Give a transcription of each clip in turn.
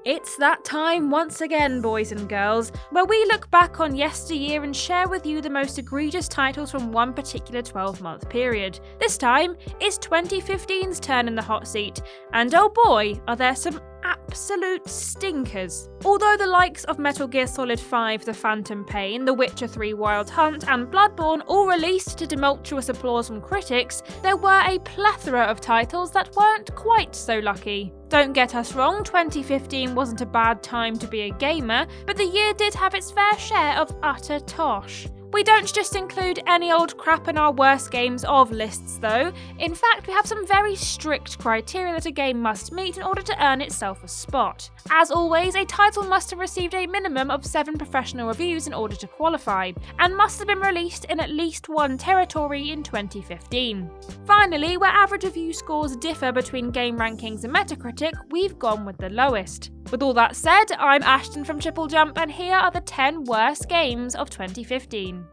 It's that time once again, boys and girls, where we look back on yesteryear and share with you the most egregious titles from one particular 12-month period. This time, it's 2015's turn in the hot seat, and oh boy, are there some absolute stinkers. Although the likes of Metal Gear Solid 5 The Phantom Pain, The Witcher 3 Wild Hunt and Bloodborne all released to tumultuous applause from critics, there were a plethora of titles that weren't quite so lucky. Don't get us wrong, 2015 wasn't a bad time to be a gamer, but the year did have its fair share of utter tosh. We don't just include any old crap in our worst games of lists though. In fact, we have some very strict criteria that a game must meet in order to earn itself a spot. As always, a title must have received a minimum of 7 professional reviews in order to qualify, and must have been released in at least one territory in 2015. Finally, where average review scores differ between game rankings and Metacritic, we've gone with the lowest. With all that said, I'm Ashton from Triple Jump, and here are the 10 worst games of 2015.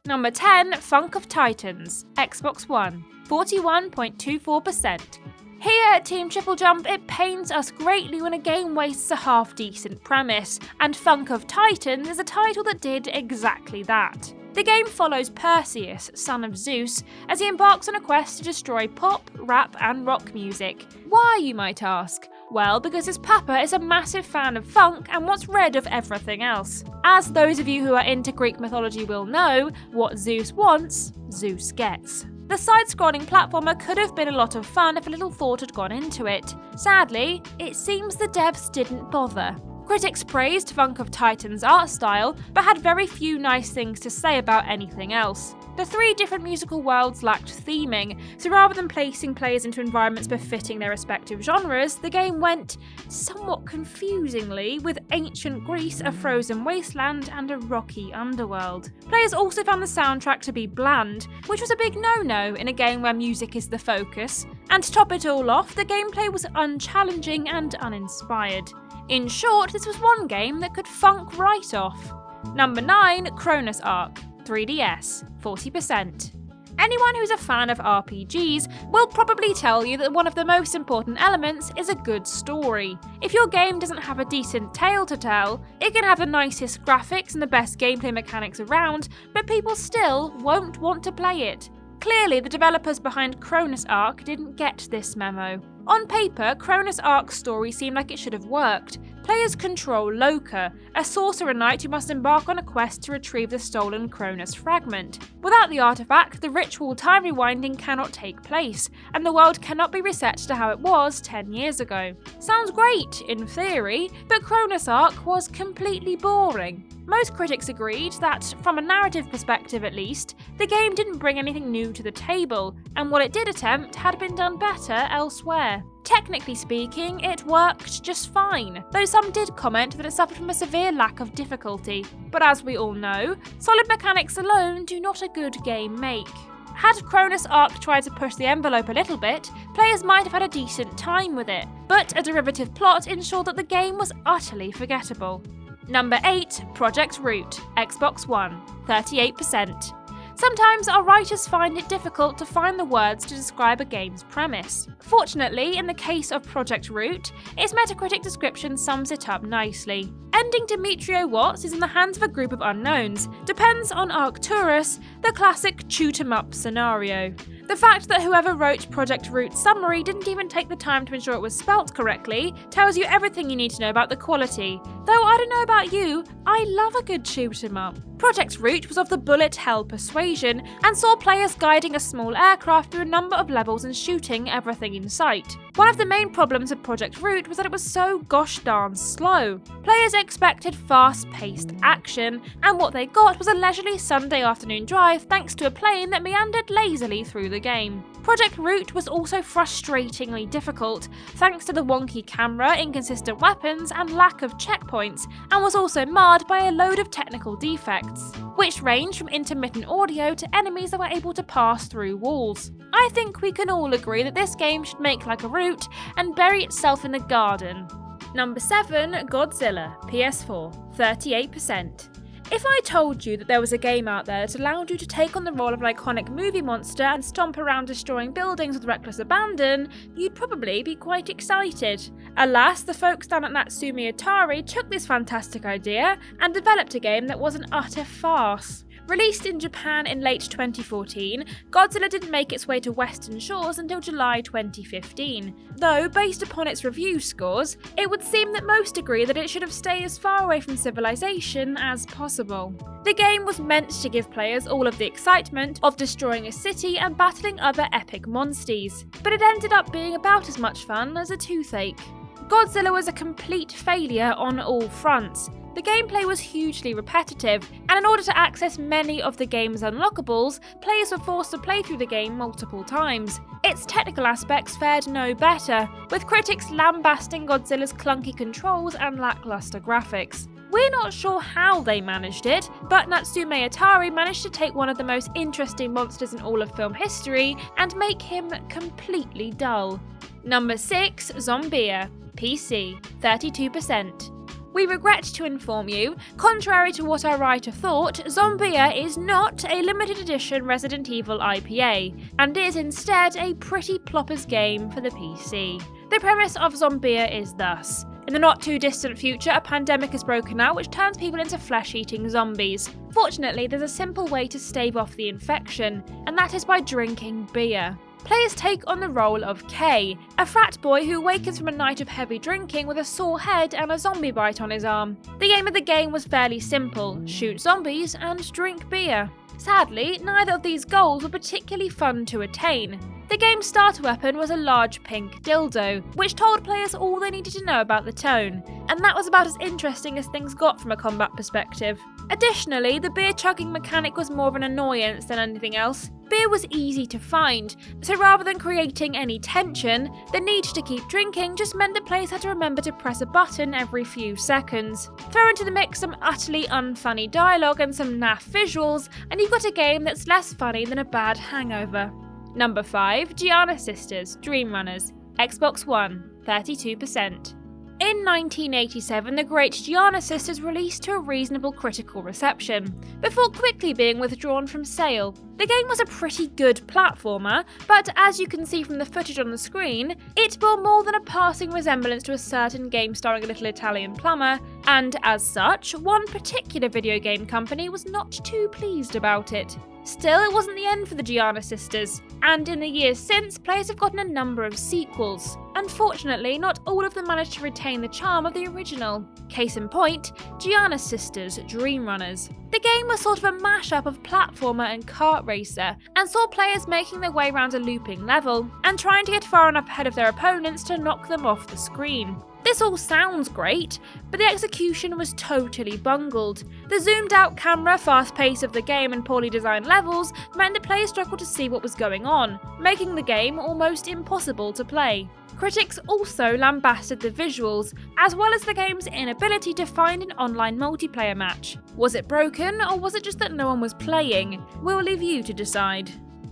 Number 10, Funk of Titans, Xbox One, 41.24%. Here at Team Triple Jump, it pains us greatly when a game wastes a half-decent premise, and Funk of Titans is a title that did exactly that. The game follows Perseus, son of Zeus, as he embarks on a quest to destroy pop, rap and rock music. Why, you might ask? Well, because his papa is a massive fan of funk and wants rid of everything else. As those of you who are into Greek mythology will know, what Zeus wants, Zeus gets. The side-scrolling platformer could have been a lot of fun if a little thought had gone into it. Sadly, it seems the devs didn't bother. Critics praised Funk of Titans' art style, but had very few nice things to say about anything else. The 3 different musical worlds lacked theming, so rather than placing players into environments befitting their respective genres, the game went, somewhat confusingly, with ancient Greece, a frozen wasteland, and a rocky underworld. Players also found the soundtrack to be bland, which was a big no-no in a game where music is the focus. And to top it all off, the gameplay was unchallenging and uninspired. In short, this was one game that could funk right off. Number 9, Chronos Ark, 3DS, 40%. Anyone who's a fan of RPGs will probably tell you that one of the most important elements is a good story. If your game doesn't have a decent tale to tell, it can have the nicest graphics and the best gameplay mechanics around, but people still won't want to play it. Clearly, the developers behind Chronos Ark didn't get this memo. On paper, Chronos Ark's story seemed like it should have worked. Players control Loka, a sorcerer knight who must embark on a quest to retrieve the stolen Chronos fragment. Without the artifact, the ritual time rewinding cannot take place, and the world cannot be reset to how it was 10 years ago. Sounds great, in theory, but Chronos Ark was completely boring. Most critics agreed that, from a narrative perspective at least, the game didn't bring anything new to the table, and what it did attempt had been done better elsewhere. Technically speaking, it worked just fine, though some did comment that it suffered from a severe lack of difficulty. But as we all know, solid mechanics alone do not a good game make. Had Chronos Ark tried to push the envelope a little bit, players might have had a decent time with it, but a derivative plot ensured that the game was utterly forgettable. Number 8, Project Root, Xbox One, 38%. Sometimes our writers find it difficult to find the words to describe a game's premise. Fortunately, in the case of Project Root, its Metacritic description sums it up nicely. Ending Demetrio Watts is in the hands of a group of unknowns, depends on Arcturus, the classic shoot-'em-up scenario. The fact that whoever wrote Project Root's summary didn't even take the time to ensure it was spelt correctly tells you everything you need to know about the quality. Though I don't know about you, I love a good shoot-'em-up. Project Root was of the bullet hell persuasion and saw players guiding a small aircraft through a number of levels and shooting everything in sight. One of the main problems of Project Root was that it was so gosh darn slow. Players expected fast-paced action, and what they got was a leisurely Sunday afternoon drive thanks to a plane that meandered lazily through the game. Project Root was also frustratingly difficult, thanks to the wonky camera, inconsistent weapons, and lack of checkpoints, and was also marred by a load of technical defects, which ranged from intermittent audio to enemies that were able to pass through walls. I think we can all agree that this game should make like a root and bury itself in the garden. Number 7, Godzilla, PS4, 38%. If I told you that there was a game out there that allowed you to take on the role of an iconic movie monster and stomp around destroying buildings with reckless abandon, you'd probably be quite excited. Alas, the folks down at Natsume Atari took this fantastic idea and developed a game that was an utter farce. Released in Japan in late 2014, Godzilla didn't make its way to Western shores until July 2015, though based upon its review scores, it would seem that most agree that it should have stayed as far away from civilization as possible. The game was meant to give players all of the excitement of destroying a city and battling other epic monsters, but it ended up being about as much fun as a toothache. Godzilla was a complete failure on all fronts. The gameplay was hugely repetitive, and in order to access many of the game's unlockables, players were forced to play through the game multiple times. Its technical aspects fared no better, with critics lambasting Godzilla's clunky controls and lackluster graphics. We're not sure how they managed it, but Natsume Atari managed to take one of the most interesting monsters in all of film history and make him completely dull. Number 6, Zombia, PC, 32%. We regret to inform you, contrary to what our writer thought, Zombia is not a limited edition Resident Evil IPA, and is instead a pretty ploppers game for the PC. The premise of Zombia is thus. In the not too distant future, a pandemic has broken out which turns people into flesh-eating zombies. Fortunately, there's a simple way to stave off the infection, and that is by drinking beer. Players take on the role of Kay, a frat boy who awakens from a night of heavy drinking with a sore head and a zombie bite on his arm. The aim of the game was fairly simple: shoot zombies and drink beer. Sadly, neither of these goals were particularly fun to attain. The game's starter weapon was a large pink dildo, which told players all they needed to know about the tone, and that was about as interesting as things got from a combat perspective. Additionally, the beer chugging mechanic was more of an annoyance than anything else. Beer was easy to find, so rather than creating any tension, the need to keep drinking just meant that players had to remember to press a button every few seconds. Throw into the mix some utterly unfunny dialogue and some naff visuals, and you've got a game that's less funny than a bad hangover. Number 5, Giana Sisters, Dream Runners, Xbox One, 32%. In 1987, the great Giana Sisters released to a reasonable critical reception, before quickly being withdrawn from sale. The game was a pretty good platformer, but as you can see from the footage on the screen, it bore more than a passing resemblance to a certain game starring a little Italian plumber, and as such, one particular video game company was not too pleased about it. Still, it wasn't the end for the Giana Sisters, and in the years since, players have gotten a number of sequels. Unfortunately, not all of them managed to retain the charm of the original. Case in point, Giana Sisters Dream Runners. The game was sort of a mashup of platformer and kart racer, and saw players making their way around a looping level, and trying to get far enough ahead of their opponents to knock them off the screen. This all sounds great, but the execution was totally bungled. The zoomed out camera, fast pace of the game and poorly designed levels meant that players struggled to see what was going on, making the game almost impossible to play. Critics also lambasted the visuals, as well as the game's inability to find an online multiplayer match. Was it broken, or was it just that no one was playing? We'll leave you to decide.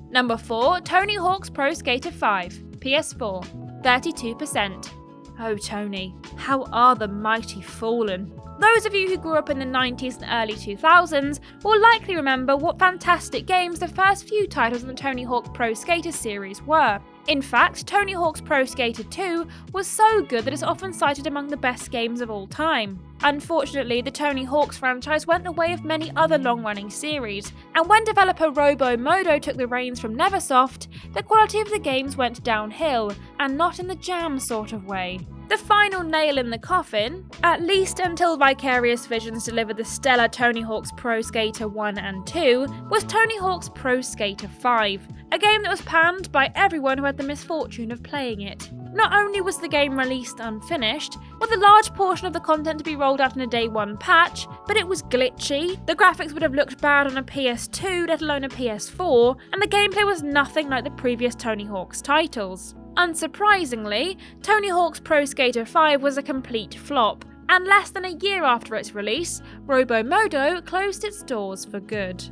Number 4, Tony Hawk's Pro Skater 5, PS4, 32%. Oh Tony, how are the mighty fallen? Those of you who grew up in the 90s and early 2000s will likely remember what fantastic games the first few titles in the Tony Hawk Pro Skater series were. In fact, Tony Hawk's Pro Skater 2 was so good that it's often cited among the best games of all time. Unfortunately, the Tony Hawk's franchise went the way of many other long-running series, and when developer Robo Modo took the reins from Neversoft, the quality of the games went downhill, and not in the jam sort of way. The final nail in the coffin, at least until Vicarious Visions delivered the stellar Tony Hawk's Pro Skater 1 and 2, was Tony Hawk's Pro Skater 5, a game that was panned by everyone who had the misfortune of playing it. Not only was the game released unfinished, with a large portion of the content to be rolled out in a day one patch, but it was glitchy, the graphics would have looked bad on a PS2, let alone a PS4, and the gameplay was nothing like the previous Tony Hawk's titles. Unsurprisingly, Tony Hawk's Pro Skater 5 was a complete flop, and less than a year after its release, Robo Modo closed its doors for good.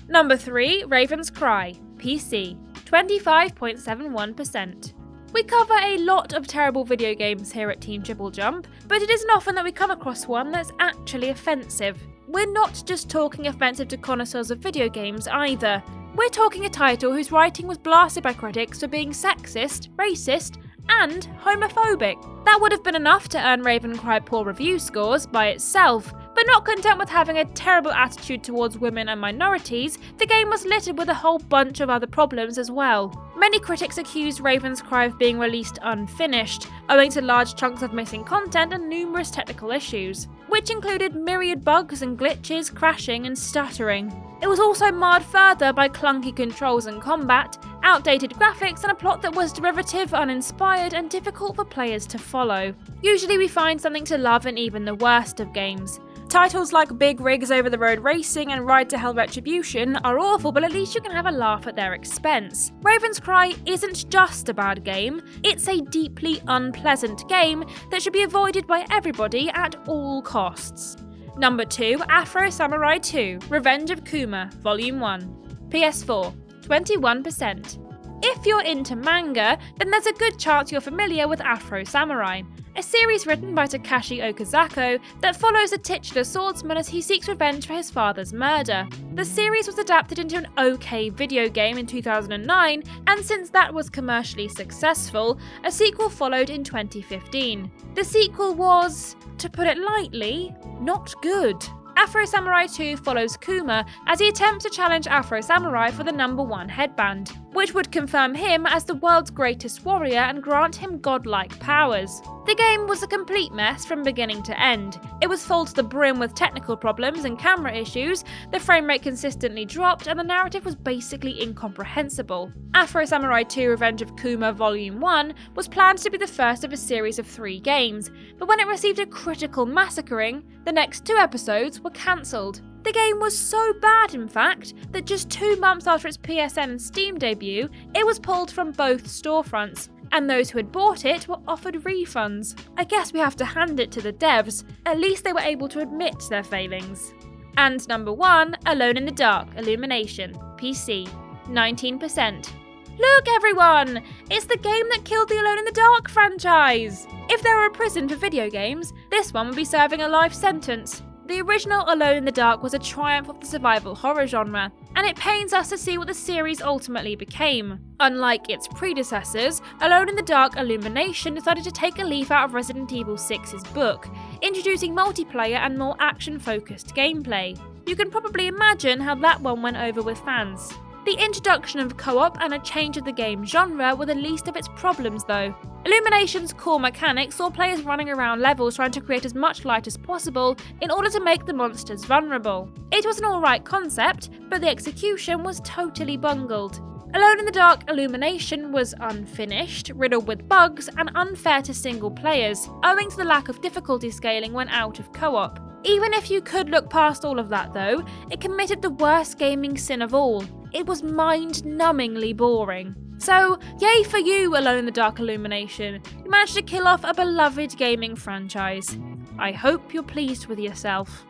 Number 3, Raven's Cry, PC, 25.71%. We cover a lot of terrible video games here at Team Triple Jump, but it isn't often that we come across one that's actually offensive. we're not just talking offensive to connoisseurs of video games either. We're talking a title whose writing was blasted by critics for being sexist, racist, and homophobic. That would have been enough to earn Raven Cry poor review scores by itself, but not content with having a terrible attitude towards women and minorities, the game was littered with a whole bunch of other problems as well. Many critics accused Raven's Cry of being released unfinished, owing to large chunks of missing content and numerous technical issues, which included myriad bugs and glitches, crashing and stuttering. It was also marred further by clunky controls and combat, outdated graphics, and a plot that was derivative, uninspired, and difficult for players to follow. Usually we find something to love in even the worst of games. Titles like Big Rigs Over the Road Racing and Ride to Hell Retribution are awful, but at least you can have a laugh at their expense. Raven's Cry isn't just a bad game, it's a deeply unpleasant game that should be avoided by everybody at all costs. Number 2, Afro Samurai 2, Revenge of Kuma, Volume 1. PS4, 21%. If you're into manga, then there's a good chance you're familiar with Afro Samurai, a series written by Takashi Okazako that follows a titular swordsman as he seeks revenge for his father's murder. The series was adapted into an okay video game in 2009, and since that was commercially successful, a sequel followed in 2015. The sequel was, to put it lightly, not good. Afro Samurai 2 follows Kuma as he attempts to challenge Afro Samurai for the #1 headband, which would confirm him as the world's greatest warrior and grant him godlike powers. The game was a complete mess from beginning to end. It was full to the brim with technical problems and camera issues, the frame rate consistently dropped, and the narrative was basically incomprehensible. Afro Samurai 2 Revenge of Kuma Volume 1 was planned to be the first of a series of 3 games, but when it received a critical massacring, the next 2 episodes were cancelled. The game was so bad, in fact, that just 2 months after its PSN and Steam debut, it was pulled from both storefronts, and those who had bought it were offered refunds. I guess we have to hand it to the devs, at least they were able to admit their failings. And number 1, Alone in the Dark, Illumination, PC, 19%. Look everyone! It's the game that killed the Alone in the Dark franchise! If there were a prison for video games, this one would be serving a life sentence. The original Alone in the Dark was a triumph of the survival horror genre, and it pains us to see what the series ultimately became. Unlike its predecessors, Alone in the Dark Illumination decided to take a leaf out of Resident Evil 6's book, introducing multiplayer and more action-focused gameplay. You can probably imagine how that one went over with fans. The introduction of co-op and a change of the game genre were the least of its problems though. Illumination's core mechanics saw players running around levels trying to create as much light as possible in order to make the monsters vulnerable. It was an alright concept, but the execution was totally bungled. Alone in the Dark Illumination was unfinished, riddled with bugs, and unfair to single players, owing to the lack of difficulty scaling when out of co-op. Even if you could look past all of that though, it committed the worst gaming sin of all. It was mind-numbingly boring. So, yay for you, Alone in the Dark Illumination. You managed to kill off a beloved gaming franchise. I hope you're pleased with yourself.